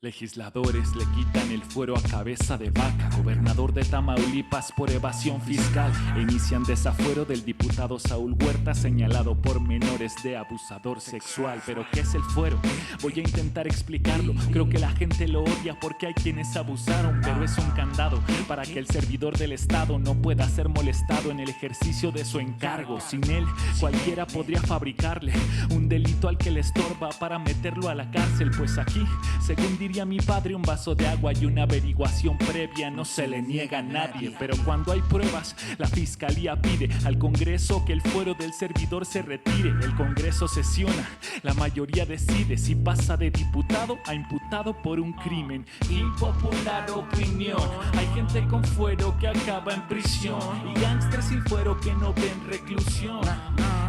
Legisladores le quitan el fuero a cabeza de vaca. Gobernador de Tamaulipas por evasión fiscal. E inician desafuero del diputado Saúl Huerta, señalado por menores de abusador sexual. ¿Pero qué es el fuero? Voy a intentar explicarlo. Creo que la gente lo odia porque hay quienes abusaron, pero es un candado para que el servidor del Estado no pueda ser molestado en el ejercicio de su encargo. Sin él, cualquiera podría fabricarle un delito al que le estorba para meterlo a la cárcel. Pues aquí, según diría mi padre, un vaso de agua y una averiguación previa no se le niega a nadie. Pero cuando hay pruebas, la fiscalía pide al Congreso que el fuero del servidor se retire. El Congreso sesiona, la mayoría decide si pasa de diputado a imputado por un crimen. Impopular opinión, hay gente con fuero que acaba en prisión y gángsters sin fuero que no ven reclusión.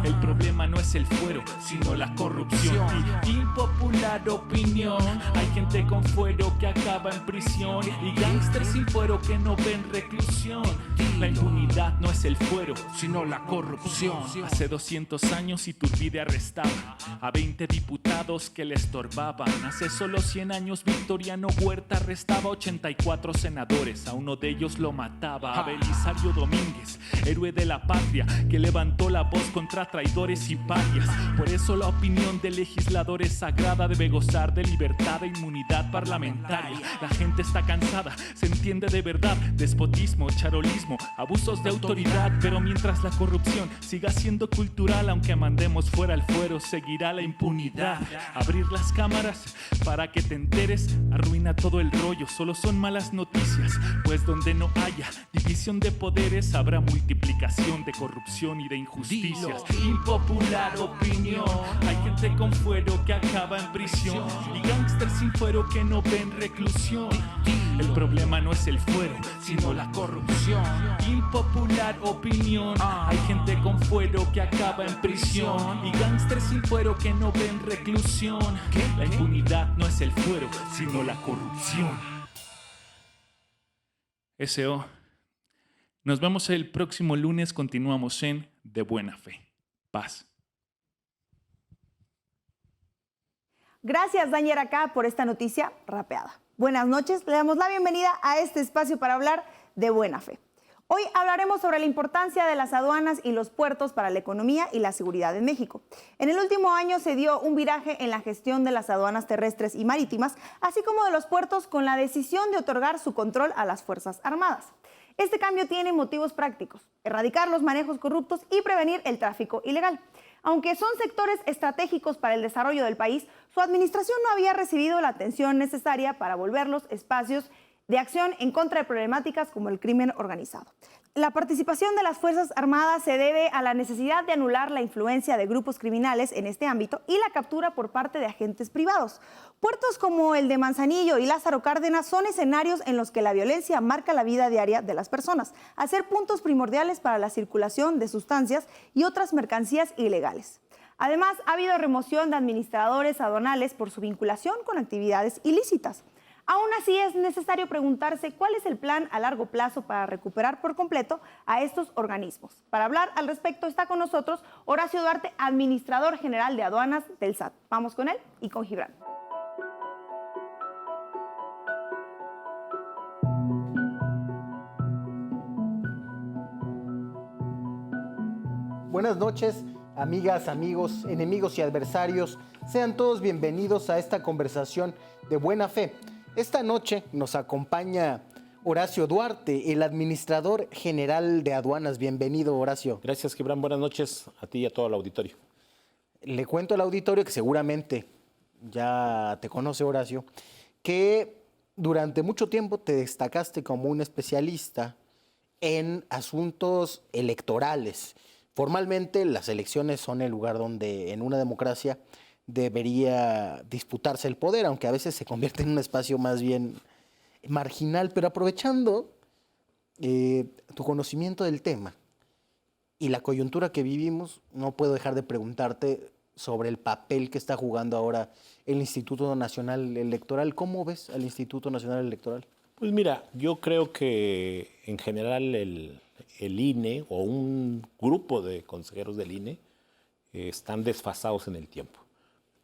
El problema no es el fuero, sino la corrupción. Impopular opinión, hay gente con fuero que acaba en prisión y gángsters sin fuero que no ven reclusión. La impunidad no es el fuero, sino la corrupción. Hace 200 años Iturbide arrestaba a 20 diputados que le estorbaban. Hace solo 100 años Victoriano Huerta arrestaba a 84 senadores. A uno de ellos lo mataba, a Belisario Domínguez, héroe de la patria, que levantó la voz contra traidores y parias. Por eso la opinión del legislador es sagrada, debe gozar de libertad e inmunidad parlamentaria. La gente está cansada, se entiende de verdad, despotismo, charolismo, abusos de autoridad. Pero mientras la corrupción siga siendo cultural, aunque mandemos fuera el fuero, seguirá la impunidad. Abrir las cámaras para que te enteres arruina todo el rollo, solo son malas noticias, pues donde no haya división de poderes habrá multiplicación de corrupción y de injusticias. Impopular opinión, hay gente con fuero que acaba en prisión y gángsters sin fuero que no ven reclusión. El problema no es el fuero, sino la corrupción. Impopular opinión, hay gente con fuero que acaba en prisión y gángsters sin fuero que no ven reclusión. La impunidad no es el fuero, sino la corrupción. S.O. Nos vemos el próximo lunes, continuamos en De Buena Fe. Paz. Gracias, Daniel Acá, por esta noticia rapeada. Buenas noches, le damos la bienvenida a este espacio para hablar de buena fe. Hoy hablaremos sobre la importancia de las aduanas y los puertos para la economía y la seguridad en México. En el último año se dio un viraje en la gestión de las aduanas terrestres y marítimas, así como de los puertos, con la decisión de otorgar su control a las Fuerzas Armadas. Este cambio tiene motivos prácticos: erradicar los manejos corruptos y prevenir el tráfico ilegal. Aunque son sectores estratégicos para el desarrollo del país, su administración no había recibido la atención necesaria para volverlos espacios de acción en contra de problemáticas como el crimen organizado. La participación de las Fuerzas Armadas se debe a la necesidad de anular la influencia de grupos criminales en este ámbito y la captura por parte de agentes privados. Puertos como el de Manzanillo y Lázaro Cárdenas son escenarios en los que la violencia marca la vida diaria de las personas, al ser puntos primordiales para la circulación de sustancias y otras mercancías ilegales. Además, ha habido remoción de administradores aduanales por su vinculación con actividades ilícitas. Aún así, es necesario preguntarse cuál es el plan a largo plazo para recuperar por completo a estos organismos. Para hablar al respecto está con nosotros Horacio Duarte, administrador general de aduanas del SAT. Vamos con él y con Gibran. Buenas noches, amigas, amigos, enemigos y adversarios. Sean todos bienvenidos a esta conversación de buena fe. Esta noche nos acompaña Horacio Duarte, el administrador general de aduanas. Bienvenido, Horacio. Gracias, Gibran. Buenas noches a ti y a todo el auditorio. Le cuento al auditorio, que seguramente ya te conoce, Horacio, que durante mucho tiempo te destacaste como un especialista en asuntos electorales. Formalmente, las elecciones son el lugar donde en una democracia debería disputarse el poder, aunque a veces se convierte en un espacio más bien marginal. Pero aprovechando tu conocimiento del tema y la coyuntura que vivimos, no puedo dejar de preguntarte sobre el papel que está jugando ahora el Instituto Nacional Electoral. ¿Cómo ves al Instituto Nacional Electoral? Pues mira, yo creo que en general el INE o un grupo de consejeros del INE están desfasados en el tiempo.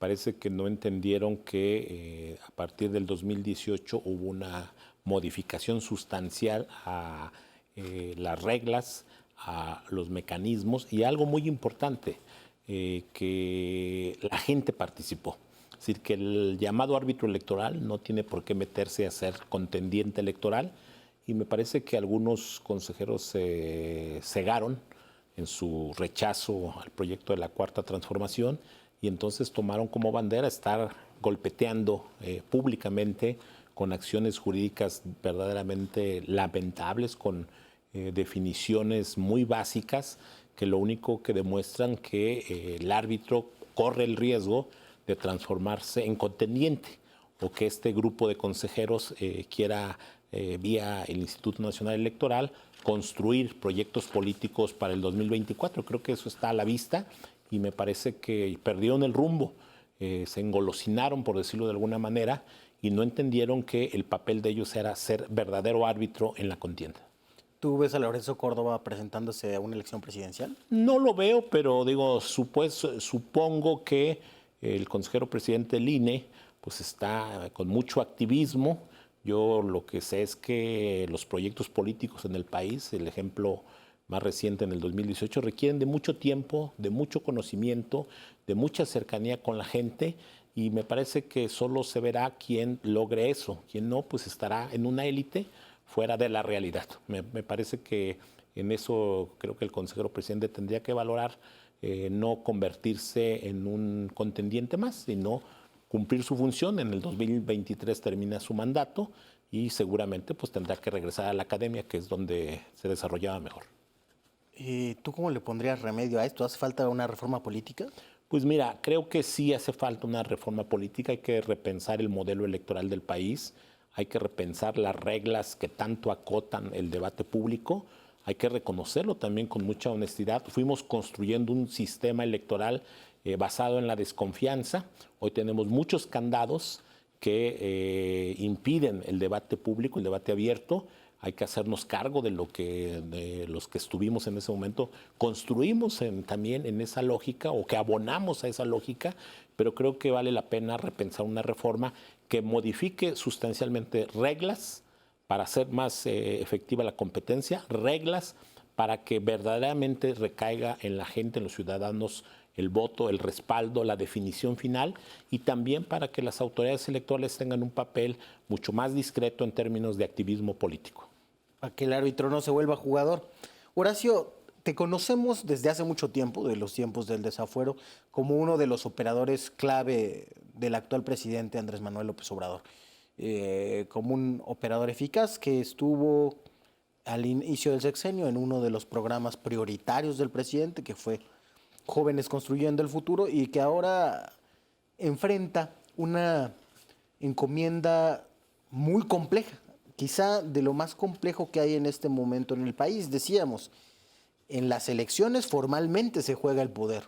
parece que no entendieron que a partir del 2018 hubo una modificación sustancial a las reglas, a los mecanismos y algo muy importante, que la gente participó. Es decir, que el llamado árbitro electoral no tiene por qué meterse a ser contendiente electoral y me parece que algunos consejeros se cegaron en su rechazo al proyecto de la Cuarta Transformación y entonces tomaron como bandera estar golpeteando públicamente con acciones jurídicas verdaderamente lamentables, con definiciones muy básicas que lo único que demuestran que el árbitro corre el riesgo de transformarse en contendiente o que este grupo de consejeros quiera, vía el Instituto Nacional Electoral, construir proyectos políticos para el 2024. Creo que eso está a la vista y me parece que perdieron el rumbo, se engolosinaron, por decirlo de alguna manera, y no entendieron que el papel de ellos era ser verdadero árbitro en la contienda. ¿Tú ves a Lorenzo Córdoba presentándose a una elección presidencial? No lo veo, pero digo, supongo que el consejero presidente del INE pues está con mucho activismo. Yo lo que sé es que los proyectos políticos en el país, el ejemplo más reciente en el 2018, requieren de mucho tiempo, de mucho conocimiento, de mucha cercanía con la gente y me parece que solo se verá quién logre eso. Quien no, pues estará en una élite fuera de la realidad. Me parece que en eso creo que el consejero presidente tendría que valorar no convertirse en un contendiente más, sino cumplir su función. En el 2023 termina su mandato y seguramente pues tendrá que regresar a la academia, que es donde se desarrollaba mejor. ¿Y tú cómo le pondrías remedio a esto? ¿Hace falta una reforma política? Pues mira, creo que sí hace falta una reforma política, hay que repensar el modelo electoral del país, hay que repensar las reglas que tanto acotan el debate público, hay que reconocerlo también con mucha honestidad. Fuimos construyendo un sistema electoral basado en la desconfianza, hoy tenemos muchos candados que impiden el debate público, el debate abierto. Hay que hacernos cargo de lo que de los que estuvimos en ese momento construimos también en esa lógica o que abonamos a esa lógica, pero creo que vale la pena repensar una reforma que modifique sustancialmente reglas para hacer más efectiva la competencia, reglas para que verdaderamente recaiga en la gente, en los ciudadanos, el voto, el respaldo, la definición final y también para que las autoridades electorales tengan un papel mucho más discreto en términos de activismo político. Para que el árbitro no se vuelva jugador. Horacio, te conocemos desde hace mucho tiempo, de los tiempos del desafuero, como uno de los operadores clave del actual presidente Andrés Manuel López Obrador. Como un operador eficaz que estuvo al inicio del sexenio en uno de los programas prioritarios del presidente, que fue Jóvenes Construyendo el Futuro, y que ahora enfrenta una encomienda muy compleja, quizá de lo más complejo que hay en este momento en el país. Decíamos, en las elecciones formalmente se juega el poder,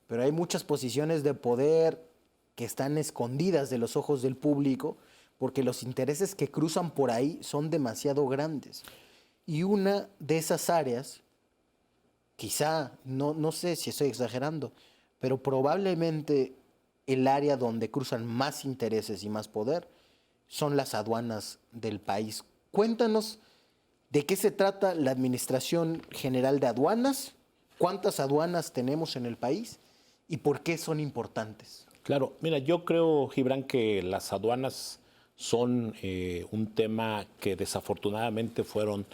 pero hay muchas posiciones de poder que están escondidas de los ojos del público porque los intereses que cruzan por ahí son demasiado grandes. Y una de esas áreas, quizá, no sé si estoy exagerando, pero probablemente el área donde cruzan más intereses y más poder son las aduanas del país. Cuéntanos de qué se trata la Administración General de Aduanas, cuántas aduanas tenemos en el país y por qué son importantes. Claro, mira, yo creo, Gibran, que las aduanas son un tema que desafortunadamente fueron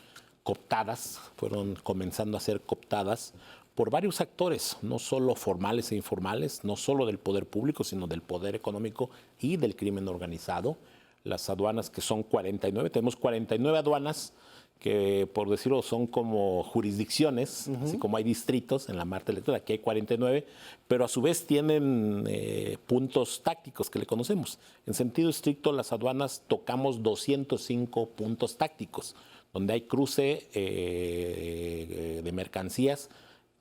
cooptadas, fueron comenzando a ser cooptadas por varios actores, no solo formales e informales, no solo del poder público, sino del poder económico y del crimen organizado. Las aduanas que son 49, tenemos 49 aduanas que, por decirlo, son como jurisdicciones, así como hay distritos en la Marta Electoral, aquí hay 49, pero a su vez tienen puntos tácticos que le conocemos. En sentido estricto, las aduanas tocamos 205 puntos tácticos, donde hay cruce de mercancías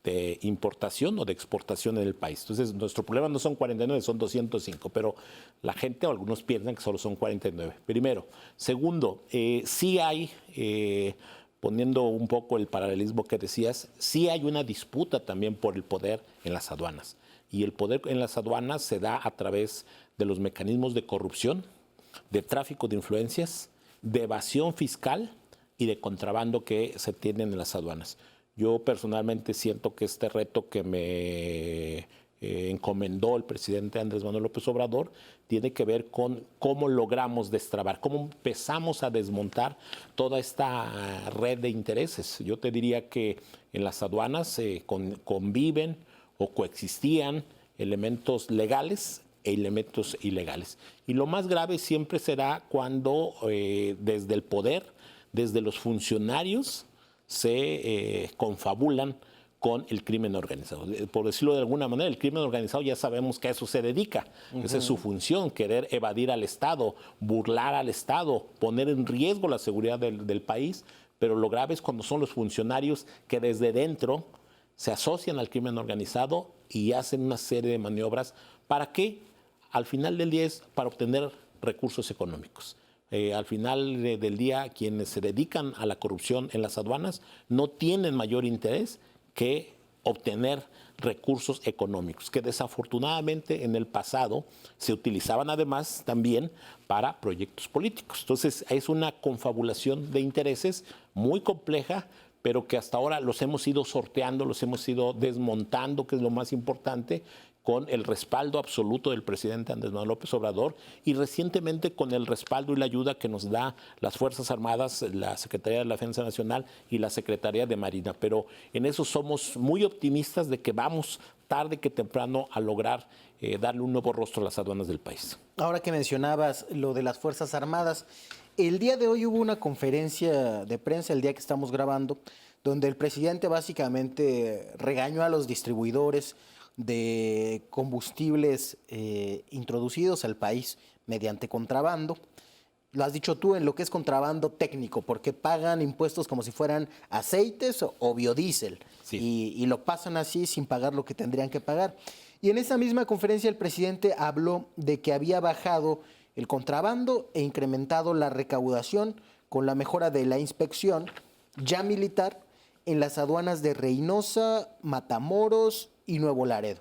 de importación o de exportación en el país. Entonces, nuestro problema no son 49, son 205, pero la gente o algunos piensan que solo son 49. Primero. Segundo, sí hay, poniendo un poco el paralelismo que decías, sí hay una disputa también por el poder en las aduanas. y el poder en las aduanas se da a través de los mecanismos de corrupción, de tráfico de influencias, de evasión fiscal y de contrabando que se tienen en las aduanas. Yo personalmente siento que este reto que me encomendó el presidente Andrés Manuel López Obrador tiene que ver con cómo logramos destrabar, cómo empezamos a desmontar toda esta red de intereses. Yo te diría que en las aduanas conviven o coexistían elementos legales e elementos ilegales. Y lo más grave siempre será cuando desde el poder, desde los funcionarios, se confabulan con el crimen organizado. Por decirlo de alguna manera, el crimen organizado ya sabemos que a eso se dedica. Esa es su función, querer evadir al Estado, burlar al Estado, poner en riesgo la seguridad del país. Pero lo grave es cuando son los funcionarios que desde dentro se asocian al crimen organizado y hacen una serie de maniobras. ¿Para qué? Al final del día es para obtener recursos económicos. Al final del día, quienes se dedican a la corrupción en las aduanas no tienen mayor interés que obtener recursos económicos, que desafortunadamente en el pasado se utilizaban además también para proyectos políticos. Entonces es una confabulación de intereses muy compleja, pero que hasta ahora los hemos ido sorteando, los hemos ido desmontando, que es lo más importante, con el respaldo absoluto del presidente Andrés Manuel López Obrador y recientemente con el respaldo y la ayuda que nos da las Fuerzas Armadas, la Secretaría de la Defensa Nacional y la Secretaría de Marina. Pero en eso somos muy optimistas de que vamos tarde que temprano a lograr darle un nuevo rostro a las aduanas del país. Ahora que mencionabas lo de las Fuerzas Armadas, el día de hoy hubo una conferencia de prensa, el día que estamos grabando, donde el presidente básicamente regañó a los distribuidores de combustibles introducidos al país mediante contrabando. Lo has dicho tú en lo que es contrabando técnico, porque pagan impuestos como si fueran aceites o biodiesel, sí. y lo pasan así sin pagar lo que tendrían que pagar. Y en esa misma conferencia el presidente habló de que había bajado el contrabando e incrementado la recaudación con la mejora de la inspección ya militar en las aduanas de Reynosa, Matamoros y Nuevo Laredo.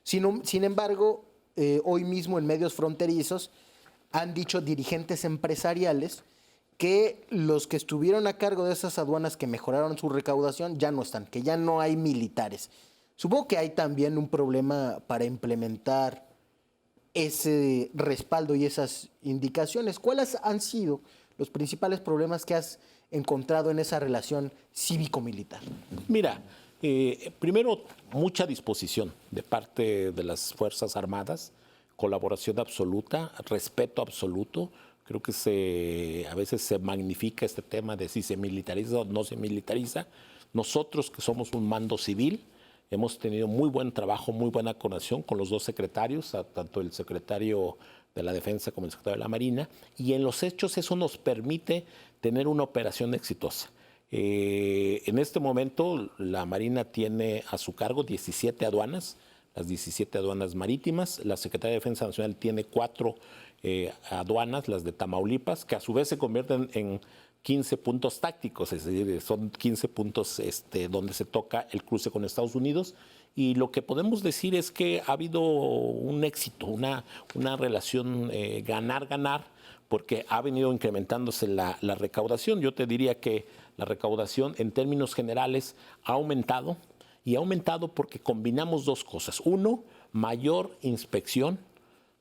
Sin embargo, hoy mismo en medios fronterizos han dicho dirigentes empresariales que los que estuvieron a cargo de esas aduanas que mejoraron su recaudación ya no están, que ya no hay militares. Supongo que hay también un problema para implementar ese respaldo y esas indicaciones. ¿Cuáles han sido los principales problemas que has encontrado en esa relación cívico-militar? Mira, primero, mucha disposición de parte de las Fuerzas Armadas, colaboración absoluta, respeto absoluto. Creo que a veces se magnifica este tema de si se militariza o no se militariza. Nosotros, que somos un mando civil, hemos tenido muy buen trabajo, muy buena coordinación con los dos secretarios, tanto el secretario de la Defensa como el secretario de la Marina, y en los hechos eso nos permite tener una operación exitosa. En este momento la Marina tiene a su cargo 17 aduanas, las 17 aduanas marítimas. La Secretaría de Defensa Nacional tiene 4 aduanas, las de Tamaulipas, que a su vez se convierten en 15 puntos tácticos, es decir, son 15 puntos donde se toca el cruce con Estados Unidos. Y lo que podemos decir es que ha habido un éxito, una relación ganar-ganar, porque ha venido incrementándose la recaudación. Yo te diría que la recaudación en términos generales ha aumentado, y ha aumentado porque combinamos dos cosas. Uno, mayor inspección.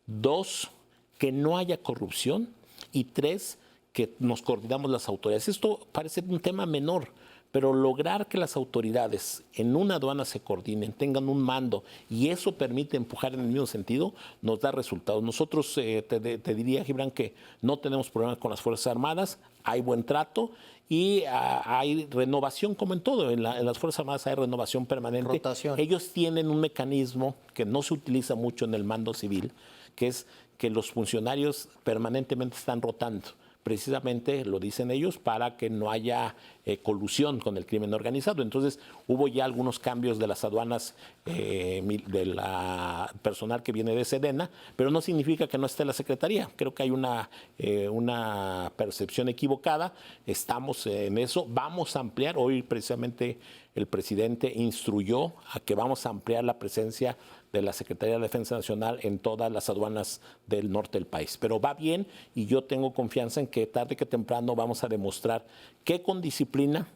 Dos, que no haya corrupción. Y tres, que nos coordinamos las autoridades. Esto parece un tema menor, pero lograr que las autoridades en una aduana se coordinen, tengan un mando, y eso permite empujar en el mismo sentido, nos da resultados. Nosotros, te diría, Gibran, que no tenemos problemas con las Fuerzas Armadas, hay buen trato y hay renovación como en todo. En las Fuerzas Armadas hay renovación permanente. Rotación. Ellos tienen un mecanismo que no se utiliza mucho en el mando civil, que es que los funcionarios permanentemente están rotando. Precisamente, lo dicen ellos, para que no haya colusión con el crimen organizado. Entonces hubo ya algunos cambios de las aduanas, de la personal que viene de Sedena, pero no significa que no esté la Secretaría. Creo que hay una percepción equivocada. Estamos en eso. Vamos a ampliar. Hoy precisamente el presidente instruyó a que vamos a ampliar la presencia de la Secretaría de Defensa Nacional en todas las aduanas del norte del país. Pero va bien y yo tengo confianza en que tarde que temprano vamos a demostrar que con disciplina,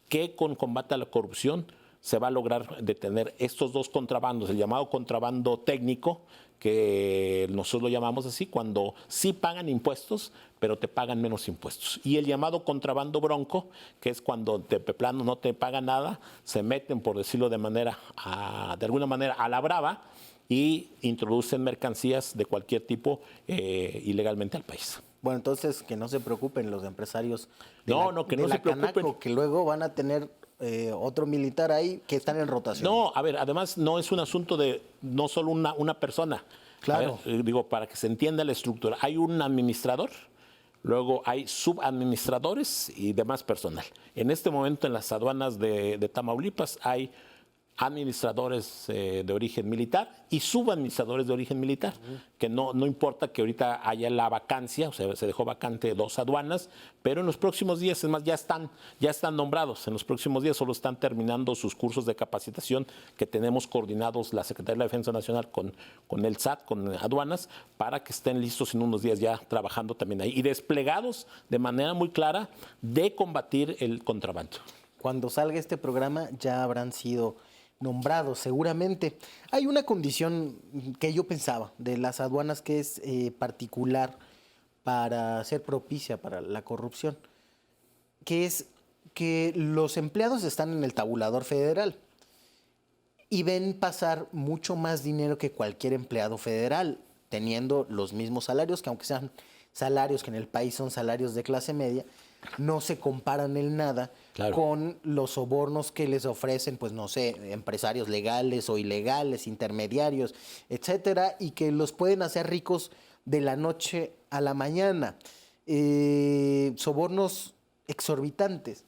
que con combate a la corrupción se va a lograr detener estos dos contrabandos, el llamado contrabando técnico, que nosotros lo llamamos así, cuando sí pagan impuestos, pero te pagan menos impuestos. Y el llamado contrabando bronco, que es cuando de plano no te pagan nada, se meten, por decirlo de alguna manera, a la brava y introducen mercancías de cualquier tipo ilegalmente al país. Bueno, entonces que no se preocupen los empresarios que no se preocupen. Canaco, que luego van a tener otro militar ahí que están en rotación. No, a ver, además no es un asunto de no solo una persona. Claro. A ver, digo, para que se entienda la estructura, hay un administrador, luego hay subadministradores y demás personal. En este momento en las aduanas de Tamaulipas hay administradores de origen militar y subadministradores de origen militar, que no importa que ahorita haya la vacancia, o sea, se dejó vacante 2 aduanas, pero en los próximos días, es más, ya están nombrados, en los próximos días solo están terminando sus cursos de capacitación que tenemos coordinados la Secretaría de la Defensa Nacional con el SAT, con aduanas, para que estén listos en unos días ya trabajando también ahí y desplegados de manera muy clara de combatir el contrabando. Cuando salga este programa ya habrán sido nombrados seguramente. Hay una condición que yo pensaba de las aduanas que es particular para ser propicia para la corrupción, que es que los empleados están en el tabulador federal y ven pasar mucho más dinero que cualquier empleado federal, teniendo los mismos salarios, que aunque sean salarios que en el país son salarios de clase media, no se comparan en nada con los sobornos que les ofrecen, pues no sé, empresarios legales o ilegales, intermediarios, etcétera, y que los pueden hacer ricos de la noche a la mañana. Sobornos exorbitantes.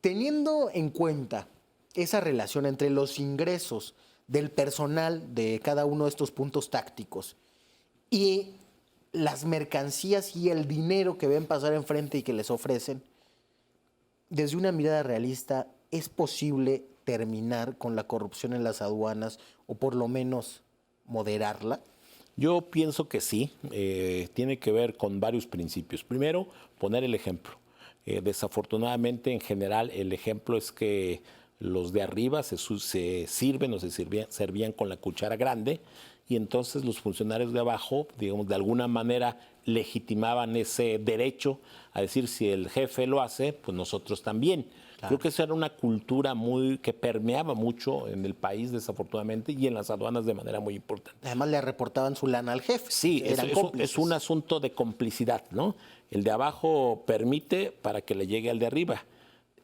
Teniendo en cuenta esa relación entre los ingresos del personal de cada uno de estos puntos tácticos y las mercancías y el dinero que ven pasar enfrente y que les ofrecen, desde una mirada realista, ¿es posible terminar con la corrupción en las aduanas o por lo menos moderarla? Yo pienso que sí, tiene que ver con varios principios. Primero, poner el ejemplo. Desafortunadamente, en general, el ejemplo es que los de arriba se sirven o se servían con la cuchara grande, y entonces los funcionarios de abajo, digamos, de alguna manera legitimaban ese derecho a decir, si el jefe lo hace, pues nosotros también. Claro. Creo que esa era una cultura que permeaba mucho en el país, desafortunadamente, y en las aduanas de manera muy importante. Además le reportaban su lana al jefe. Sí, es un asunto de complicidad, ¿no? El de abajo permite para que le llegue al de arriba.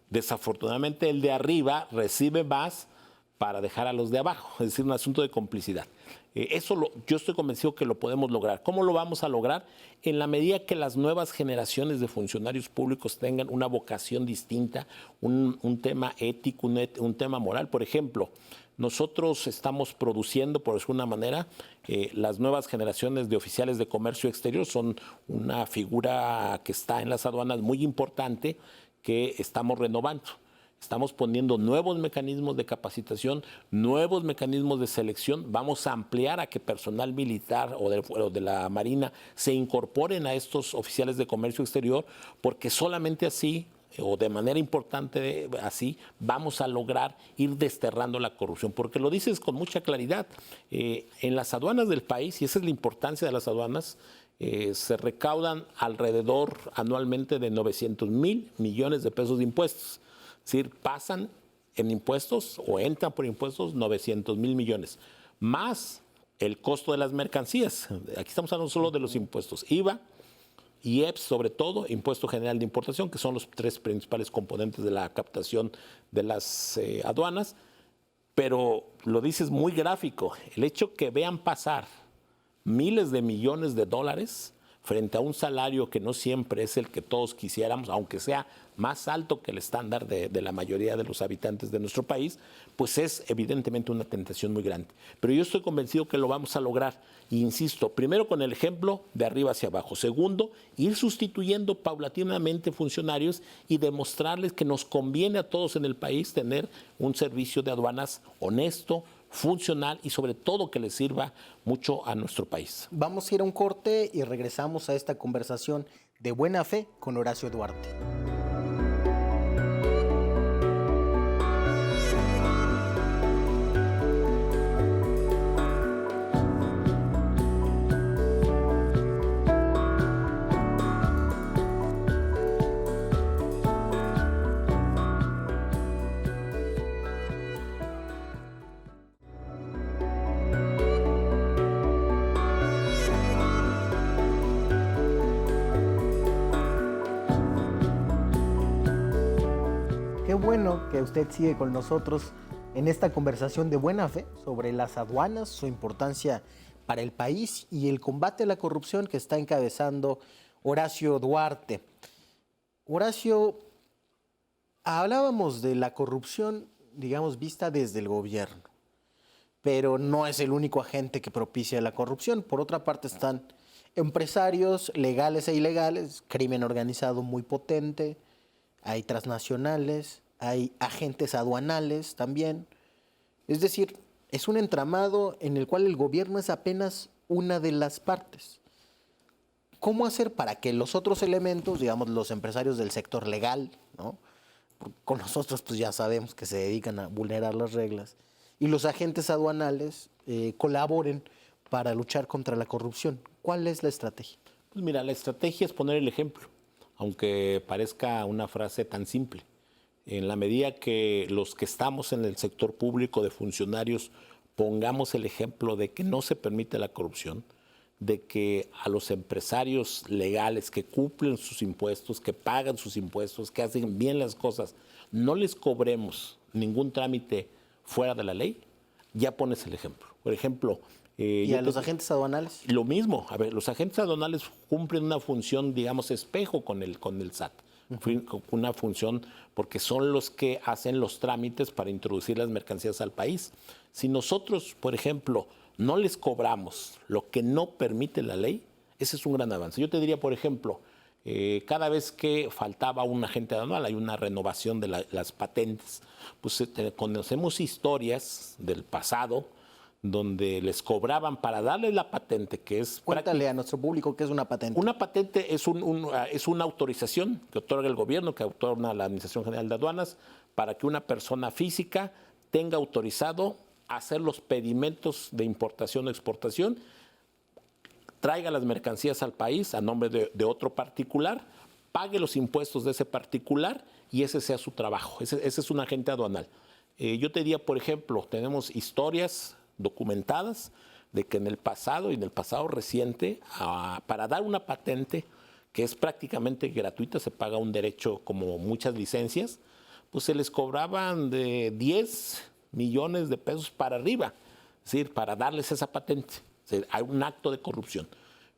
Desafortunadamente, el de arriba recibe más para dejar a los de abajo, es decir, un asunto de complicidad. Yo estoy convencido que lo podemos lograr. ¿Cómo lo vamos a lograr? En la medida que las nuevas generaciones de funcionarios públicos tengan una vocación distinta, un tema ético, un tema moral. Por ejemplo, nosotros estamos produciendo, por decirlo de una manera, las nuevas generaciones de oficiales de comercio exterior son una figura que está en las aduanas muy importante que estamos renovando. Estamos poniendo nuevos mecanismos de capacitación, nuevos mecanismos de selección. Vamos a ampliar a que personal militar o de la Marina se incorporen a estos oficiales de comercio exterior, porque solamente así, o de manera importante así, vamos a lograr ir desterrando la corrupción. Porque lo dices con mucha claridad. En las aduanas del país, y esa es la importancia de las aduanas, se recaudan alrededor anualmente de 900,000 millones de pesos de impuestos. Es decir, pasan en impuestos o entran por impuestos 900,000 millones, más el costo de las mercancías. Aquí estamos hablando solo de los impuestos, IVA, IEPS sobre todo, Impuesto General de Importación, que son los 3 principales componentes de la captación de las aduanas. Pero lo dices muy gráfico, el hecho que vean pasar miles de millones de dólares frente a un salario que no siempre es el que todos quisiéramos, aunque sea más alto que el estándar de la mayoría de los habitantes de nuestro país, pues es evidentemente una tentación muy grande. Pero yo estoy convencido que lo vamos a lograr. E insisto, primero con el ejemplo de arriba hacia abajo. Segundo, ir sustituyendo paulatinamente funcionarios y demostrarles que nos conviene a todos en el país tener un servicio de aduanas honesto, funcional y sobre todo que le sirva mucho a nuestro país. Vamos a ir a un corte y regresamos a esta conversación de buena fe con Horacio Duarte. Qué bueno que usted sigue con nosotros en esta conversación de buena fe sobre las aduanas, su importancia para el país y el combate a la corrupción que está encabezando Horacio Duarte. Horacio, hablábamos de la corrupción, digamos, vista desde el gobierno, pero no es el único agente que propicia la corrupción. Por otra parte están empresarios legales e ilegales, crimen organizado muy potente, hay transnacionales, hay agentes aduanales también. Es decir, es un entramado en el cual el gobierno es apenas una de las partes. ¿Cómo hacer para que los otros elementos, digamos, los empresarios del sector legal, ¿no? Con nosotros pues ya sabemos que se dedican a vulnerar las reglas, y los agentes aduanales colaboren para luchar contra la corrupción? ¿Cuál es la estrategia? Pues mira, la estrategia es poner el ejemplo, aunque parezca una frase tan simple. En la medida que los que estamos en el sector público de funcionarios pongamos el ejemplo de que no se permite la corrupción, de que a los empresarios legales que cumplen sus impuestos, que pagan sus impuestos, que hacen bien las cosas, no les cobremos ningún trámite fuera de la ley, ya pones el ejemplo. Por ejemplo, ¿Y a los agentes aduanales? Lo mismo. A ver, los agentes aduanales cumplen una función, digamos, espejo con el SAT. Una función porque son los que hacen los trámites para introducir las mercancías al país. Si nosotros, por ejemplo, no les cobramos lo que no permite la ley, ese es un gran avance. Yo te diría, por ejemplo, cada vez que faltaba un agente aduanal, hay una renovación de las patentes. Pues conocemos historias del pasado donde les cobraban para darles la patente, que es... Cuéntale a nuestro público qué es una patente. Una patente es una autorización que otorga el gobierno, que otorga la Administración General de Aduanas, para que una persona física tenga autorizado hacer los pedimentos de importación o exportación, traiga las mercancías al país a nombre de otro particular, pague los impuestos de ese particular y ese sea su trabajo. Ese es un agente aduanal. Yo te diría, por ejemplo, tenemos historias documentadas de que en el pasado y en el pasado reciente, para dar una patente que es prácticamente gratuita, se paga un derecho como muchas licencias, pues se les cobraban de 10 millones de pesos para arriba, es decir, para darles esa patente. Es decir, hay un acto de corrupción.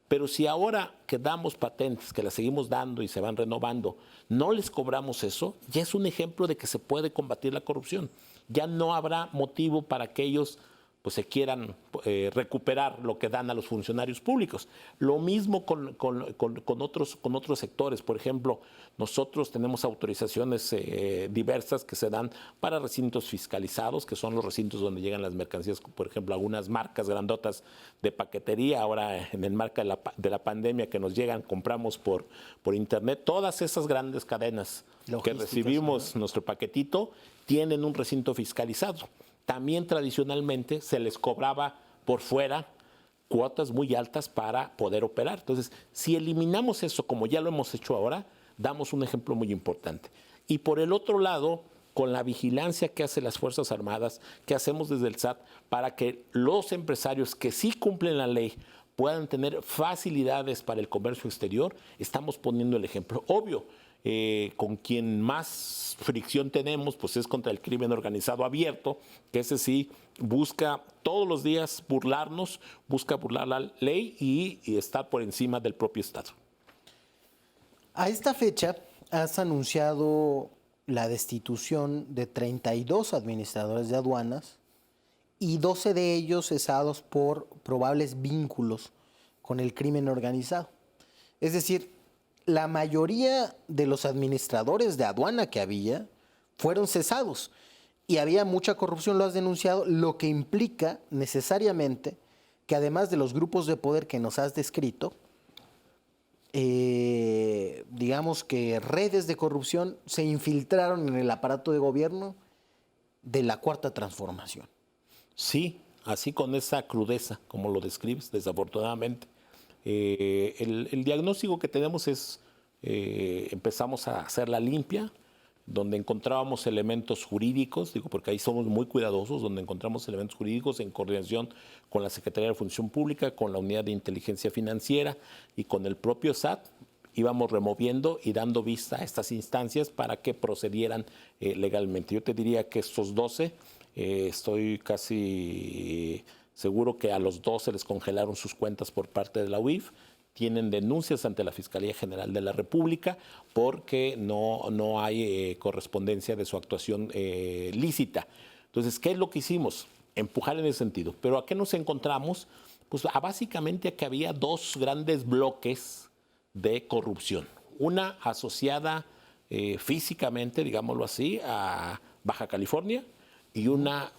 Pero si ahora que damos patentes, que las seguimos dando y se van renovando, no les cobramos eso, ya es un ejemplo de que se puede combatir la corrupción. Ya no habrá motivo para que ellos pues se quieran recuperar lo que dan a los funcionarios públicos. Lo mismo con otros sectores. Por ejemplo, nosotros tenemos autorizaciones diversas que se dan para recintos fiscalizados, que son los recintos donde llegan las mercancías, por ejemplo, algunas marcas grandotas de paquetería. Ahora, en el marco de la pandemia que nos llegan, compramos por internet. Todas esas grandes cadenas que recibimos nuestro paquetito tienen un recinto fiscalizado. También tradicionalmente se les cobraba por fuera cuotas muy altas para poder operar. Entonces, si eliminamos eso, como ya lo hemos hecho ahora, damos un ejemplo muy importante. Y por el otro lado, con la vigilancia que hacen las Fuerzas Armadas, que hacemos desde el SAT, para que los empresarios que sí cumplen la ley puedan tener facilidades para el comercio exterior, estamos poniendo el ejemplo. Obvio, con quien más fricción tenemos, pues es contra el crimen organizado abierto, que ese sí busca todos los días burlarnos, busca burlar la ley y estar por encima del propio Estado. A esta fecha has anunciado la destitución de 32 administradores de aduanas y 12 de ellos cesados por probables vínculos con el crimen organizado. Es decir, la mayoría de los administradores de aduana que había fueron cesados y había mucha corrupción, lo has denunciado, lo que implica necesariamente que además de los grupos de poder que nos has descrito, digamos que redes de corrupción se infiltraron en el aparato de gobierno de la Cuarta Transformación. Sí, así con esa crudeza, como lo describes, desafortunadamente. El diagnóstico que tenemos es, empezamos a hacer la limpia, donde encontrábamos elementos jurídicos, digo porque ahí somos muy cuidadosos, donde encontramos elementos jurídicos en coordinación con la Secretaría de Función Pública, con la Unidad de Inteligencia Financiera y con el propio SAT, íbamos removiendo y dando vista a estas instancias para que procedieran legalmente. Yo te diría que estos 12, estoy casi seguro que a los 12 les congelaron sus cuentas por parte de la UIF, tienen denuncias ante la Fiscalía General de la República porque no hay correspondencia de su actuación lícita. Entonces, ¿qué es lo que hicimos? Empujar en ese sentido. ¿Pero a qué nos encontramos? Pues básicamente que había dos grandes bloques de corrupción. Una asociada físicamente, digámoslo así, a Baja California y una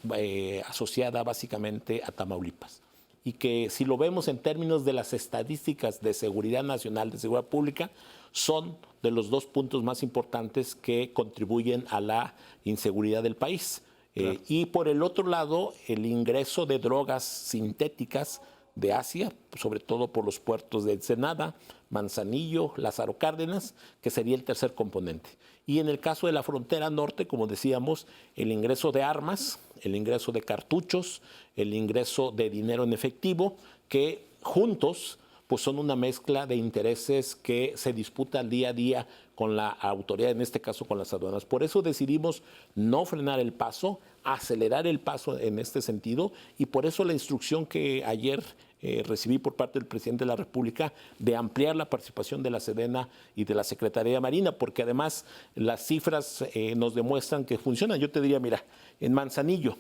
asociada básicamente a Tamaulipas. Y que si lo vemos en términos de las estadísticas de seguridad nacional, de seguridad pública, son de los dos puntos más importantes que contribuyen a la inseguridad del país. Claro. Y por el otro lado, el ingreso de drogas sintéticas de Asia, sobre todo por los puertos de Ensenada, Manzanillo, Lázaro Cárdenas, que sería el tercer componente. Y en el caso de la frontera norte, como decíamos, el ingreso de armas, el ingreso de cartuchos, el ingreso de dinero en efectivo, que juntos pues son una mezcla de intereses que se disputan día a día con la autoridad, en este caso con las aduanas. Por eso decidimos no frenar el paso, acelerar el paso en este sentido, y por eso la instrucción que ayer recibí por parte del presidente de la República de ampliar la participación de la Sedena y de la Secretaría de Marina, porque además las cifras nos demuestran que funcionan. Yo te diría, mira, en Manzanillo,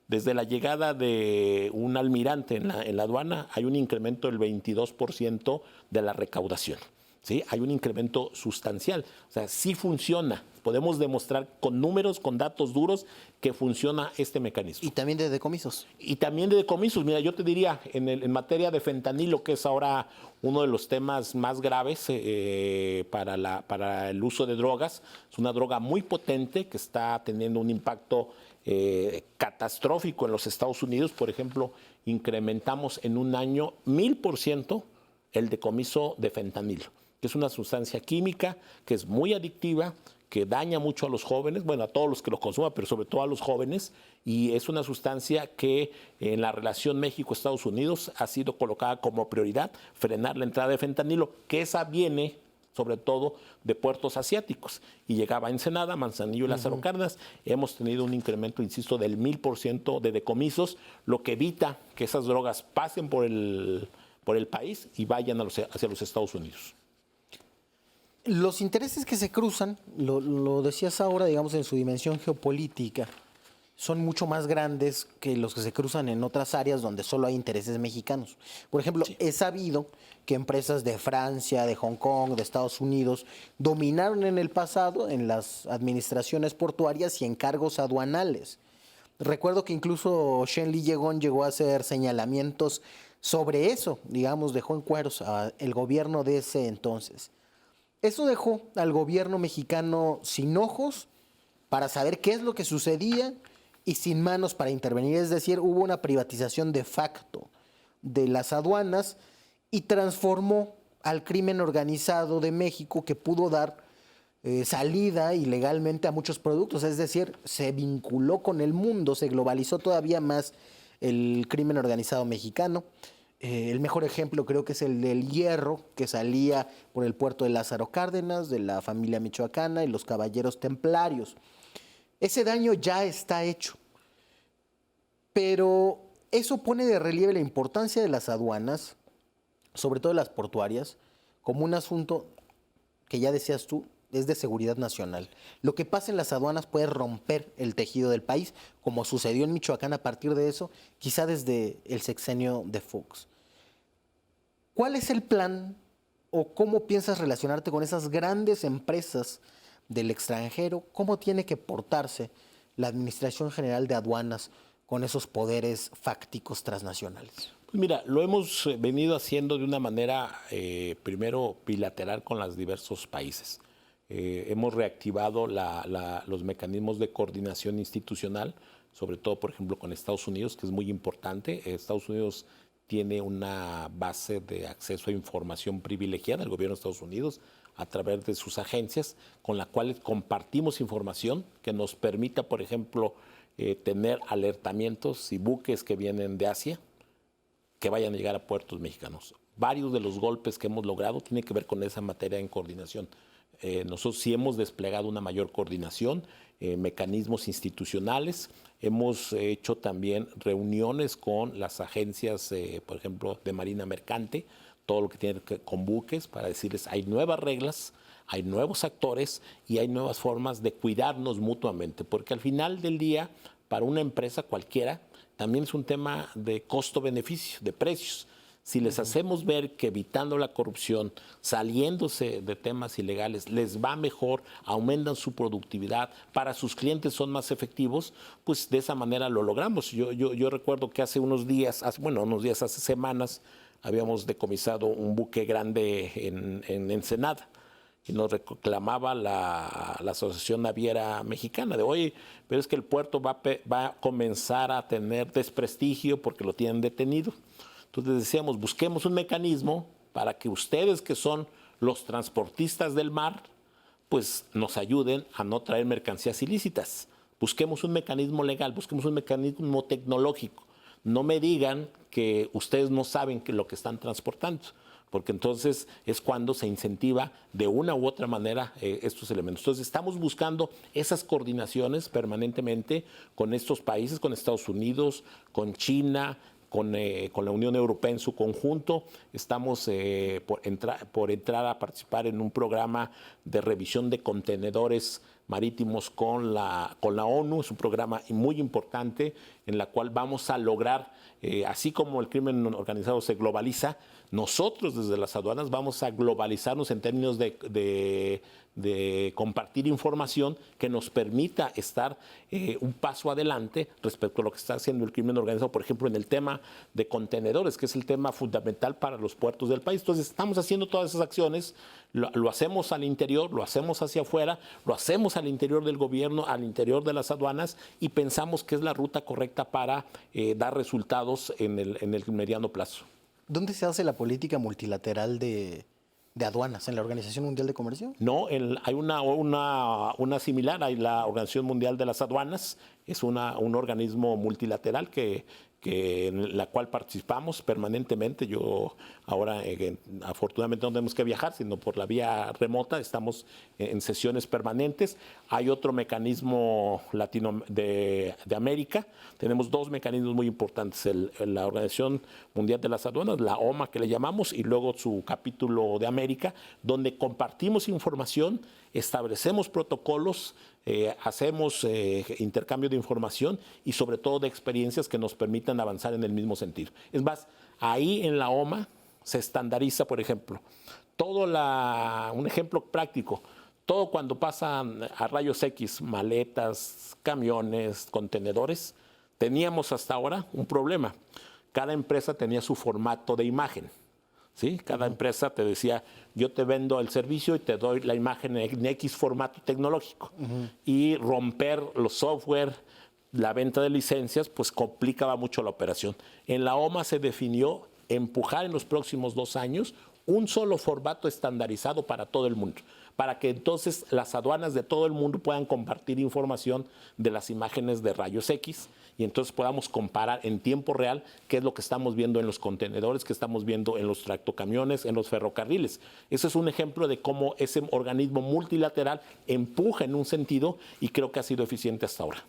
desde la llegada de un almirante en la aduana, hay un incremento del 22% de la recaudación. ¿Sí? Hay un incremento sustancial. O sea, sí funciona. Podemos demostrar con números, con datos duros, que funciona este mecanismo. Y también de decomisos. Y también de decomisos. Mira, yo te diría, en materia de fentanilo, que es ahora uno de los temas más graves para el uso de drogas, es una droga muy potente que está teniendo un impacto catastrófico en los Estados Unidos. Por ejemplo, incrementamos en un año 1000% el decomiso de fentanilo, que es una sustancia química que es muy adictiva, que daña mucho a los jóvenes, bueno, a todos los que lo consuman, pero sobre todo a los jóvenes, y es una sustancia que en la relación México-Estados Unidos ha sido colocada como prioridad, frenar la entrada de fentanilo, que esa viene sobre todo de puertos asiáticos, y llegaba a Ensenada, Manzanillo y Lázaro Cárdenas. Hemos tenido un incremento, insisto, del 1000% de decomisos, lo que evita que esas drogas pasen por el país y vayan hacia los Estados Unidos. Los intereses que se cruzan, lo decías ahora, digamos, en su dimensión geopolítica, son mucho más grandes que los que se cruzan en otras áreas donde solo hay intereses mexicanos. Por ejemplo, sí, he sabido que empresas de Francia, de Hong Kong, de Estados Unidos, dominaron en el pasado en las administraciones portuarias y en cargos aduanales. Recuerdo que incluso Shen Li llegó a hacer señalamientos sobre eso, digamos, dejó en cueros al gobierno de ese entonces. Eso dejó al gobierno mexicano sin ojos para saber qué es lo que sucedía y sin manos para intervenir. Es decir, hubo una privatización de facto de las aduanas y transformó al crimen organizado de México, que pudo dar salida ilegalmente a muchos productos. Es decir, se vinculó con el mundo, se globalizó todavía más el crimen organizado mexicano. El mejor ejemplo creo que es el del hierro que salía por el puerto de Lázaro Cárdenas, de la familia michoacana y los caballeros templarios. Ese daño ya está hecho, pero eso pone de relieve la importancia de las aduanas, sobre todo las portuarias, como un asunto que ya decías tú, es de seguridad nacional. Lo que pasa en las aduanas puede romper el tejido del país, como sucedió en Michoacán a partir de eso, quizá desde el sexenio de Fox. ¿Cuál es el plan o cómo piensas relacionarte con esas grandes empresas del extranjero? ¿Cómo tiene que portarse la Administración General de Aduanas con esos poderes fácticos transnacionales? Pues mira, lo hemos venido haciendo de una manera, primero, bilateral con los diversos países. Hemos reactivado los mecanismos de coordinación institucional, sobre todo, por ejemplo, con Estados Unidos, que es muy importante. Estados Unidos tiene una base de acceso a información privilegiada, el gobierno de Estados Unidos, a través de sus agencias, con la cual compartimos información que nos permita, por ejemplo, tener alertamientos y buques que vienen de Asia, que vayan a llegar a puertos mexicanos. Varios de los golpes que hemos logrado tienen que ver con esa materia en coordinación. Nosotros sí hemos desplegado una mayor coordinación, mecanismos institucionales. Hemos hecho también reuniones con las agencias, por ejemplo, de Marina Mercante, todo lo que tiene que ver con buques, para decirles hay nuevas reglas, hay nuevos actores y hay nuevas formas de cuidarnos mutuamente, porque al final del día, para una empresa cualquiera, también es un tema de costo-beneficio, de precios. Si les hacemos ver que evitando la corrupción, saliéndose de temas ilegales, les va mejor, aumentan su productividad, para sus clientes son más efectivos, pues de esa manera lo logramos. Yo recuerdo que hace unos días, hace semanas, habíamos decomisado un buque grande en Ensenada. Y nos reclamaba la Asociación Naviera Mexicana de, oye, pero es que el puerto va a comenzar a tener desprestigio porque lo tienen detenido. Entonces decíamos, busquemos un mecanismo para que ustedes, que son los transportistas del mar, pues nos ayuden a no traer mercancías ilícitas. Busquemos un mecanismo legal, busquemos un mecanismo tecnológico. No me digan que ustedes no saben lo que están transportando, porque entonces es cuando se incentiva de una u otra manera estos elementos. Entonces estamos buscando esas coordinaciones permanentemente con estos países, con Estados Unidos, con China, con la Unión Europea en su conjunto. Estamos por entrar a participar en un programa de revisión de contenedores marítimos con la ONU. Es un programa muy importante en la cual vamos a lograr, así como el crimen organizado se globaliza, nosotros desde las aduanas vamos a globalizarnos en términos de compartir información que nos permita estar un paso adelante respecto a lo que está haciendo el crimen organizado, por ejemplo, en el tema de contenedores, que es el tema fundamental para los puertos del país. Entonces, estamos haciendo todas esas acciones, lo hacemos al interior, lo hacemos hacia afuera, lo hacemos al interior del gobierno, al interior de las aduanas, y pensamos que es la ruta correcta para dar resultados en el mediano plazo. ¿Dónde se hace la política multilateral de aduanas? ¿En la Organización Mundial de Comercio? No, hay una similar, hay la Organización Mundial de las Aduanas, es un organismo multilateral en la cual participamos permanentemente. Yo ahora, afortunadamente, no tenemos que viajar, sino por la vía remota, estamos en sesiones permanentes. Hay otro mecanismo latino de América. Tenemos dos mecanismos muy importantes, la Organización Mundial de las Aduanas, la OMA que le llamamos, y luego su capítulo de América, donde compartimos información, establecemos protocolos, hacemos intercambio de información y sobre todo de experiencias que nos permitan avanzar en el mismo sentido. Es más, ahí en la OMA se estandariza, por ejemplo, un ejemplo práctico, todo cuando pasan a rayos X, maletas, camiones, contenedores, teníamos hasta ahora un problema. Cada empresa tenía su formato de imagen. ¿Sí? Cada empresa te decía, yo te vendo el servicio y te doy la imagen en X formato tecnológico. Y romper los software, la venta de licencias, pues complicaba mucho la operación. En la OMA se definió empujar en los próximos 2 años un solo formato estandarizado para todo el mundo, para que entonces las aduanas de todo el mundo puedan compartir información de las imágenes de rayos X y entonces podamos comparar en tiempo real qué es lo que estamos viendo en los contenedores, qué estamos viendo en los tractocamiones, en los ferrocarriles. Ese es un ejemplo de cómo ese organismo multilateral empuja en un sentido y creo que ha sido eficiente hasta ahora.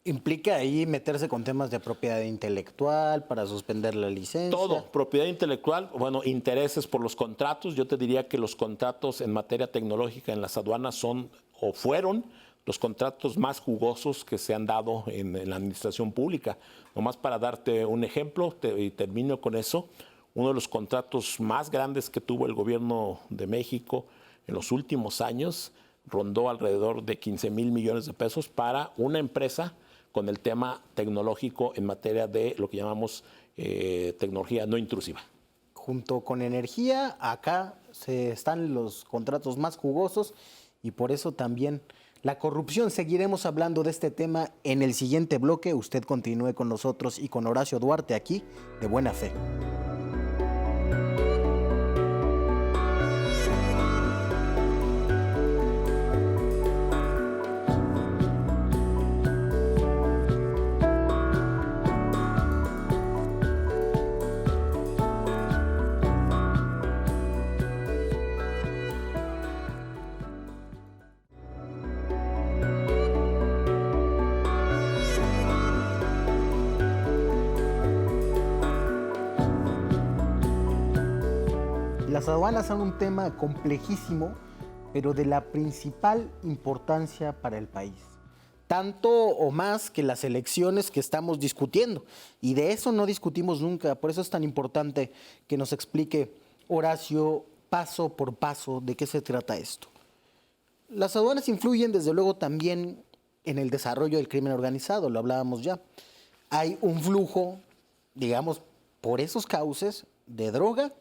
¿Implica ahí meterse con temas de propiedad intelectual para suspender la licencia? Todo, propiedad intelectual, bueno, intereses por los contratos. Yo te diría que los contratos en materia tecnológica en las aduanas son o fueron los contratos más jugosos que se han dado en la administración pública. Nomás para darte un ejemplo, y termino con eso, uno de los contratos más grandes que tuvo el gobierno de México en los últimos años rondó alrededor de 15,000 millones de pesos para una empresa con el tema tecnológico en materia de lo que llamamos tecnología no intrusiva. Junto con energía, acá están los contratos más jugosos y por eso también la corrupción. Seguiremos hablando de este tema en el siguiente bloque. Usted continúe con nosotros y con Horacio Duarte aquí de Buena Fe. Las aduanas son un tema complejísimo, pero de la principal importancia para el país. Tanto o más que las elecciones que estamos discutiendo. Y de eso no discutimos nunca. Por eso es tan importante que nos explique Horacio paso por paso de qué se trata esto. Las aduanas influyen desde luego también en el desarrollo del crimen organizado, lo hablábamos ya. Hay un flujo, digamos, por esos cauces de droga,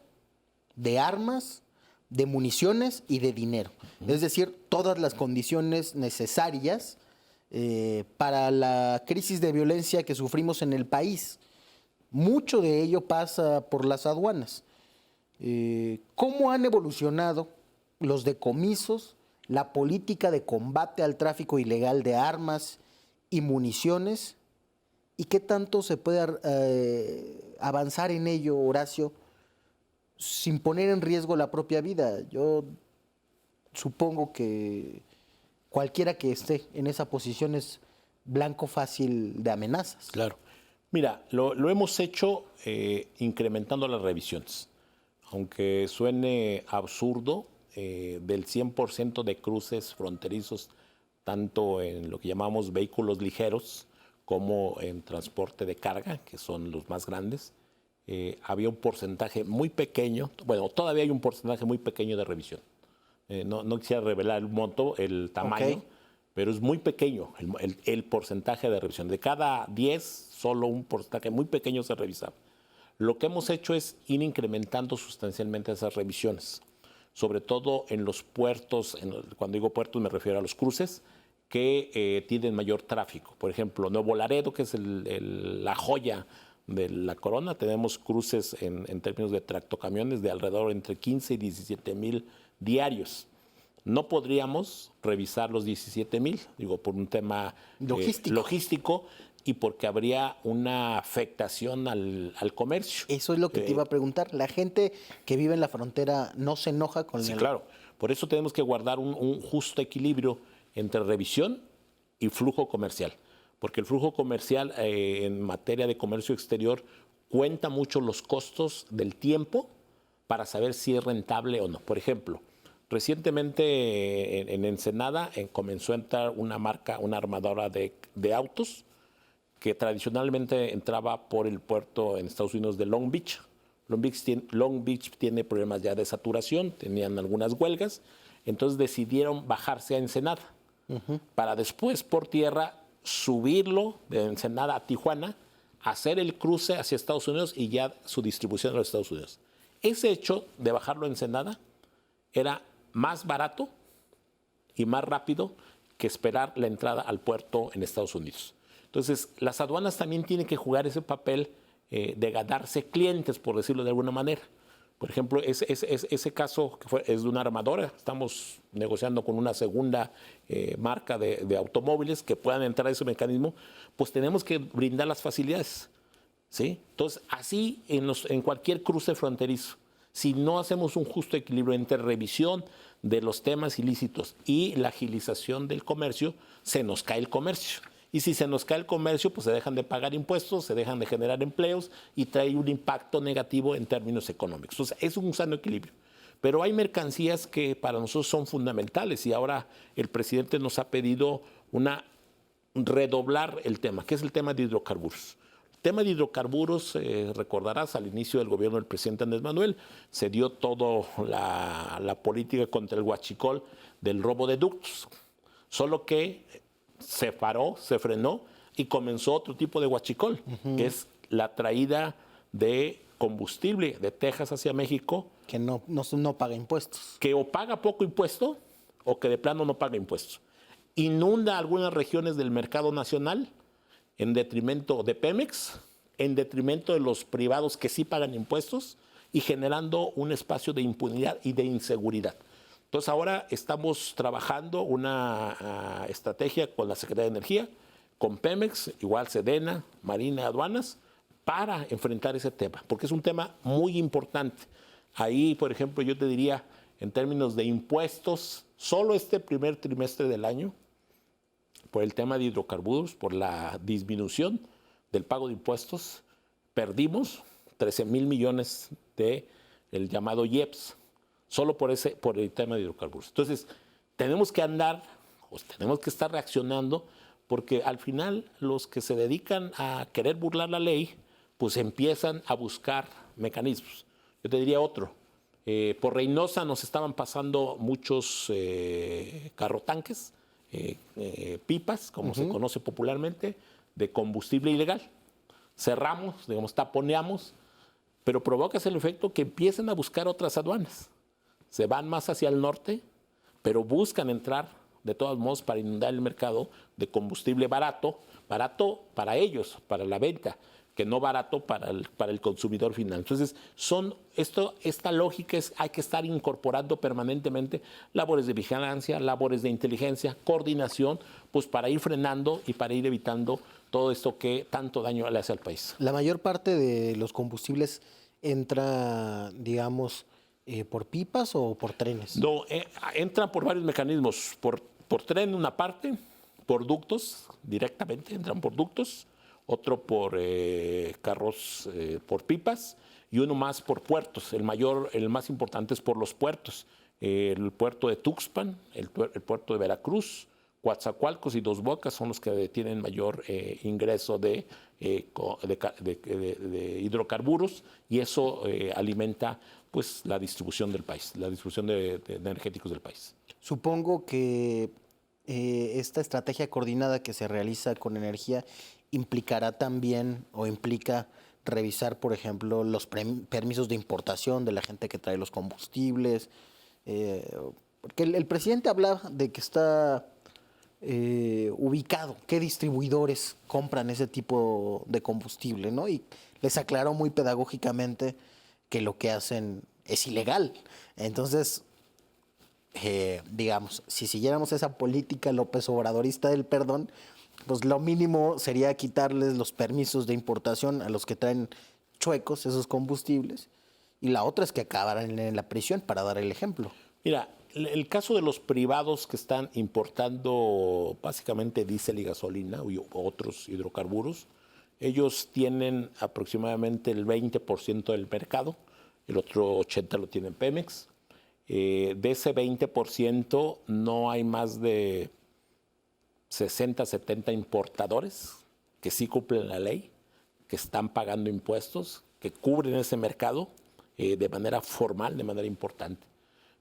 de armas, de municiones y de dinero. Es decir, todas las condiciones necesarias para la crisis de violencia que sufrimos en el país. Mucho de ello pasa por las aduanas. ¿Cómo han evolucionado los decomisos, la política de combate al tráfico ilegal de armas y municiones? ¿Y qué tanto se puede avanzar en ello, Horacio, sin poner en riesgo la propia vida? Yo supongo que cualquiera que esté en esa posición es blanco fácil de amenazas. Claro. Mira, lo hemos hecho incrementando las revisiones. Aunque suene absurdo, del 100% de cruces fronterizos, tanto en lo que llamamos vehículos ligeros como en transporte de carga, que son los más grandes, había un porcentaje muy pequeño, bueno, todavía hay un porcentaje muy pequeño de revisión. No quisiera revelar el monto, el tamaño, pero es muy pequeño el porcentaje de revisión. De cada 10, solo un porcentaje muy pequeño se revisaba. Lo que hemos hecho es ir incrementando sustancialmente esas revisiones, sobre todo en los puertos, cuando digo puertos me refiero a los cruces, que tienen mayor tráfico. Por ejemplo, Nuevo Laredo, que es la joya de la corona, tenemos cruces en términos de tractocamiones de alrededor entre 15 y 17 mil diarios. No podríamos revisar los 17 mil, digo, por un tema logístico y porque habría una afectación al comercio. Eso es lo que te iba a preguntar. ¿La gente que vive en la frontera no se enoja con Sí, claro. Por eso tenemos que guardar un justo equilibrio entre revisión y flujo comercial. Porque el flujo comercial en materia de comercio exterior cuenta mucho los costos del tiempo para saber si es rentable o no. Por ejemplo, recientemente en Ensenada comenzó a entrar una armadora de autos que tradicionalmente entraba por el puerto en Estados Unidos de Long Beach. Long Beach tiene problemas ya de saturación, tenían algunas huelgas, entonces decidieron bajarse a Ensenada para después por tierra subirlo de Ensenada a Tijuana, hacer el cruce hacia Estados Unidos y ya su distribución a los Estados Unidos. Ese hecho de bajarlo a Ensenada era más barato y más rápido que esperar la entrada al puerto en Estados Unidos. Entonces, las aduanas también tienen que jugar ese papel de ganarse clientes, por decirlo de alguna manera. Por ejemplo, ese caso es de una armadora. Estamos negociando con una segunda marca de automóviles que puedan entrar a ese mecanismo. Pues tenemos que brindar las facilidades, ¿sí? Entonces, así en cualquier cruce fronterizo, si no hacemos un justo equilibrio entre revisión de los temas ilícitos y la agilización del comercio, se nos cae el comercio. Y si se nos cae el comercio, pues se dejan de pagar impuestos, se dejan de generar empleos y trae un impacto negativo en términos económicos. Entonces, es un sano equilibrio. Pero hay mercancías que para nosotros son fundamentales y ahora el presidente nos ha pedido redoblar el tema, que es el tema de hidrocarburos. El tema de hidrocarburos, recordarás, al inicio del gobierno del presidente Andrés Manuel, se dio toda la política contra el huachicol del robo de ductos. Solo que se paró, se frenó y comenzó otro tipo de huachicol, que es la traída de combustible de Texas hacia México. Que no paga impuestos. Que o paga poco impuesto o que de plano no paga impuestos. Inunda algunas regiones del mercado nacional en detrimento de Pemex, en detrimento de los privados que sí pagan impuestos y generando un espacio de impunidad y de inseguridad. Entonces ahora estamos trabajando una estrategia con la Secretaría de Energía, con Pemex, igual Sedena, Marina y Aduanas, para enfrentar ese tema, porque es un tema muy importante. Ahí, por ejemplo, yo te diría, en términos de impuestos, solo este primer trimestre del año, por el tema de hidrocarburos, por la disminución del pago de impuestos, perdimos 13,000 millones del llamado IEPS, solo por el tema de hidrocarburos. Entonces, tenemos que estar reaccionando, porque al final los que se dedican a querer burlar la ley, pues empiezan a buscar mecanismos. Yo te diría otro. Por Reynosa nos estaban pasando muchos carrotanques, pipas, como se conoce popularmente, de combustible ilegal. Cerramos, taponeamos, pero provocas el efecto que empiecen a buscar otras aduanas. Se van más hacia el norte, pero buscan entrar de todos modos para inundar el mercado de combustible barato para ellos, para la venta, que no barato para el consumidor final. Entonces, esta lógica hay que estar incorporando permanentemente labores de vigilancia, labores de inteligencia, coordinación, pues para ir frenando y para ir evitando todo esto que tanto daño le hace al país. La mayor parte de los combustibles entra, digamos, ¿por pipas o por trenes? No, entran por varios mecanismos, por tren una parte, por ductos, directamente entran por ductos, otro por carros, por pipas y uno más por puertos. El más importante es por los puertos. El puerto de Tuxpan, el puerto de Veracruz, Coatzacoalcos y Dos Bocas son los que tienen mayor ingreso de hidrocarburos y eso alimenta pues la distribución del país, la distribución de energéticos del país. Supongo que esta estrategia coordinada que se realiza con energía implicará también o implica revisar, por ejemplo, los permisos de importación de la gente que trae los combustibles, porque el presidente hablaba de que está ubicado, qué distribuidores compran ese tipo de combustible, ¿no? Y les aclaró muy pedagógicamente que lo que hacen es ilegal. Entonces, digamos, si siguiéramos esa política López Obradorista del perdón, pues lo mínimo sería quitarles los permisos de importación a los que traen chuecos esos combustibles, y la otra es que acabaran en la prisión, para dar el ejemplo. Mira, el caso de los privados que están importando básicamente diésel y gasolina u otros hidrocarburos, ellos tienen aproximadamente el 20% del mercado, el otro 80% lo tiene Pemex. De ese 20% no hay más de 60, 70 importadores que sí cumplen la ley, que están pagando impuestos, que cubren ese mercado de manera formal, de manera importante.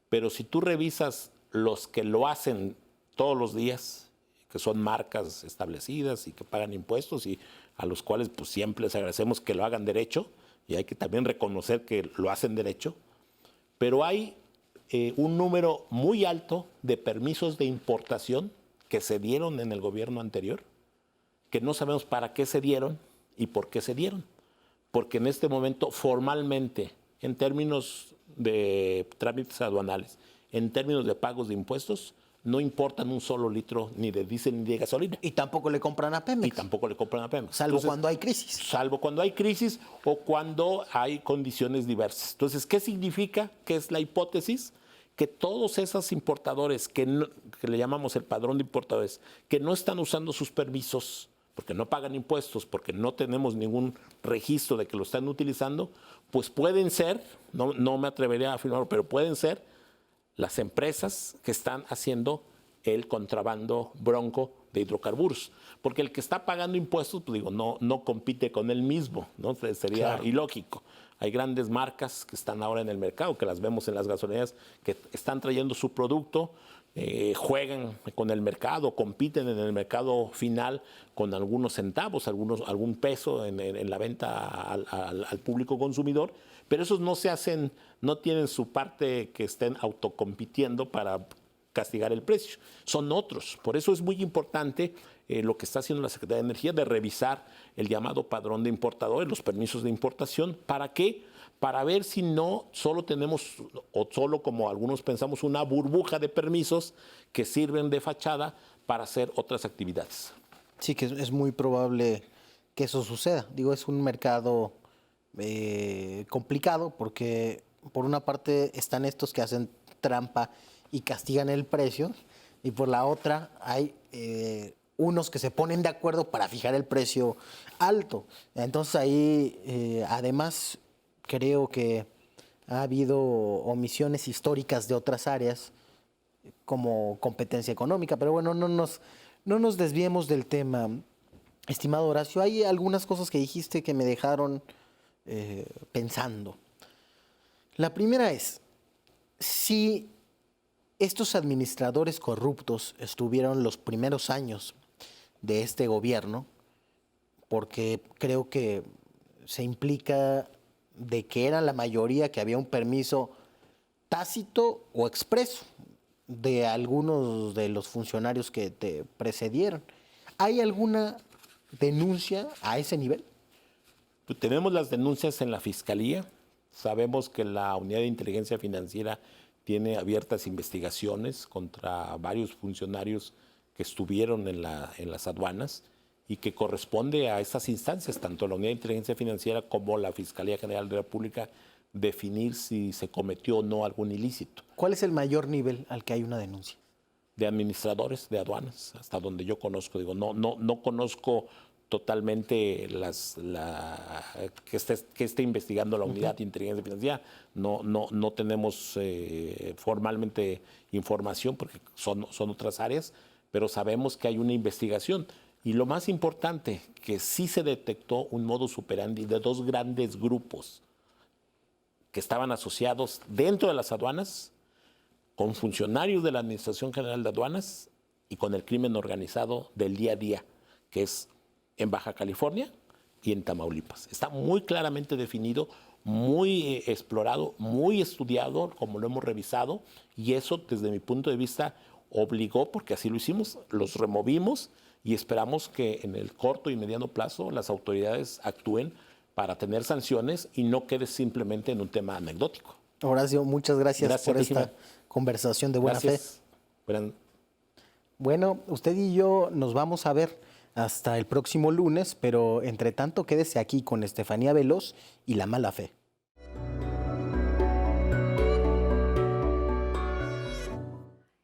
Pero si tú revisas los que lo hacen todos los días, que son marcas establecidas y que pagan impuestos y a los cuales pues siempre les agradecemos que lo hagan derecho, y hay que también reconocer que lo hacen derecho, pero hay un número muy alto de permisos de importación que se dieron en el gobierno anterior, que no sabemos para qué se dieron y por qué se dieron. Porque en este momento formalmente en términos de trámites aduanales, en términos de pagos de impuestos, no importan un solo litro ni de diésel ni de gasolina. Y tampoco le compran a Pemex. Y tampoco le compran a Pemex. Salvo cuando hay crisis. Salvo cuando hay crisis o cuando hay condiciones diversas. Entonces, ¿qué significa? ¿Qué es la hipótesis? Que todos esos importadores que le llamamos el padrón de importadores, que no están usando sus permisos porque no pagan impuestos, porque no tenemos ningún registro de que lo están utilizando, pues pueden ser, no me atrevería a afirmarlo, pero pueden ser las empresas que están haciendo el contrabando bronco de hidrocarburos. Porque el que está pagando impuestos, pues digo, no compite con él mismo, ¿no? Sería ilógico. Hay grandes marcas que están ahora en el mercado, que las vemos en las gasolineras, que están trayendo su producto, juegan con el mercado, compiten en el mercado final con algunos centavos, algún peso en la venta al público consumidor, pero esos no se hacen, no tienen su parte que estén autocompitiendo para castigar el precio. Son otros. Por eso es muy importante lo que está haciendo la Secretaría de Energía de revisar el llamado padrón de importadores, los permisos de importación. ¿Para qué? Para ver si no solo tenemos, o solo como algunos pensamos, una burbuja de permisos que sirven de fachada para hacer otras actividades. Sí, que es muy probable que eso suceda. Digo, es un mercado complicado porque por una parte están estos que hacen trampa y castigan el precio, y por la otra hay unos que se ponen de acuerdo para fijar el precio alto. Entonces ahí además creo que ha habido omisiones históricas de otras áreas como competencia económica, pero bueno, no nos desviemos del tema. Estimado Horacio, hay algunas cosas que dijiste que me dejaron pensando. La primera es, si estos administradores corruptos estuvieron los primeros años de este gobierno, porque creo que se implica de que era la mayoría, que había un permiso tácito o expreso de algunos de los funcionarios que te precedieron. ¿Hay alguna denuncia a ese nivel? Pues tenemos las denuncias en la Fiscalía. Sabemos que la Unidad de Inteligencia Financiera tiene abiertas investigaciones contra varios funcionarios que estuvieron en las aduanas y que corresponde a esas instancias, tanto la Unidad de Inteligencia Financiera como la Fiscalía General de la República, definir si se cometió o no algún ilícito. ¿Cuál es el mayor nivel al que hay una denuncia? De administradores de aduanas, hasta donde yo conozco. Digo, no conozco totalmente que esté investigando la Unidad de Inteligencia Financiera. No tenemos formalmente información porque son otras áreas, pero sabemos que hay una investigación. Y lo más importante, que sí se detectó un modus operandi de dos grandes grupos que estaban asociados dentro de las aduanas con funcionarios de la Administración General de Aduanas y con el crimen organizado del día a día, que es en Baja California y en Tamaulipas. Está muy claramente definido, muy explorado, muy estudiado, como lo hemos revisado, y eso, desde mi punto de vista, obligó, porque así lo hicimos, los removimos y esperamos que en el corto y mediano plazo las autoridades actúen para tener sanciones y no quede simplemente en un tema anecdótico. Horacio, muchas gracias por esta conversación de buena fe. Bueno, usted y yo nos vamos a ver hasta el próximo lunes, pero entre tanto quédese aquí con Estefanía Veloz y La Mala Fe.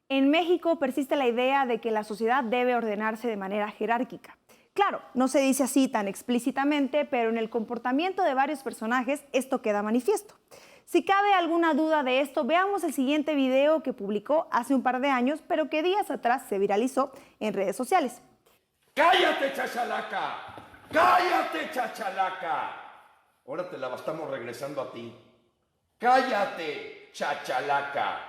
En México persiste la idea de que la sociedad debe ordenarse de manera jerárquica. Claro, no se dice así tan explícitamente, pero en el comportamiento de varios personajes esto queda manifiesto. Si cabe alguna duda de esto, veamos el siguiente video que publicó hace un par de años, pero que días atrás se viralizó en redes sociales. ¡Cállate, chachalaca! ¡Cállate, chachalaca! Ahora te la estamos regresando a ti. ¡Cállate, chachalaca!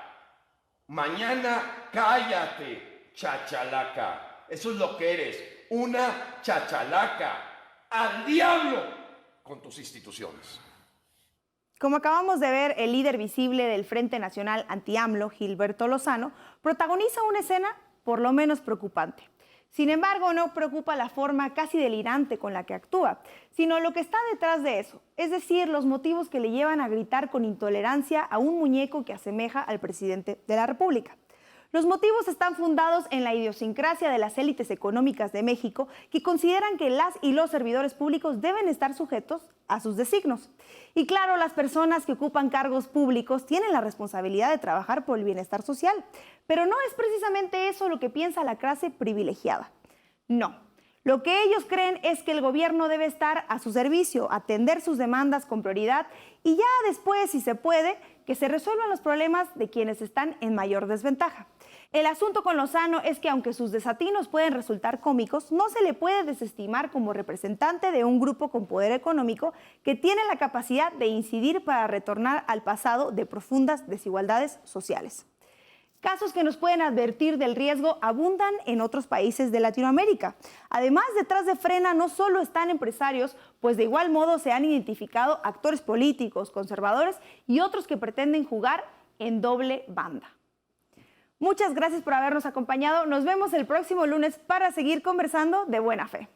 Mañana, cállate, chachalaca. Eso es lo que eres, una chachalaca. ¡Al diablo con tus instituciones! Como acabamos de ver, el líder visible del Frente Nacional Anti-AMLO, Gilberto Lozano, protagoniza una escena por lo menos preocupante. Sin embargo, no preocupa la forma casi delirante con la que actúa, sino lo que está detrás de eso, es decir, los motivos que le llevan a gritar con intolerancia a un muñeco que asemeja al presidente de la República. Los motivos están fundados en la idiosincrasia de las élites económicas de México, que consideran que las y los servidores públicos deben estar sujetos a sus designios. Y claro, las personas que ocupan cargos públicos tienen la responsabilidad de trabajar por el bienestar social, pero no es precisamente eso lo que piensa la clase privilegiada. No. Lo que ellos creen es que el gobierno debe estar a su servicio, atender sus demandas con prioridad y ya después, si se puede, que se resuelvan los problemas de quienes están en mayor desventaja. El asunto con Lozano es que aunque sus desatinos pueden resultar cómicos, no se le puede desestimar como representante de un grupo con poder económico que tiene la capacidad de incidir para retornar al pasado de profundas desigualdades sociales. Casos que nos pueden advertir del riesgo abundan en otros países de Latinoamérica. Además, detrás de Frena no solo están empresarios, pues de igual modo se han identificado actores políticos, conservadores y otros que pretenden jugar en doble banda. Muchas gracias por habernos acompañado. Nos vemos el próximo lunes para seguir conversando de buena fe.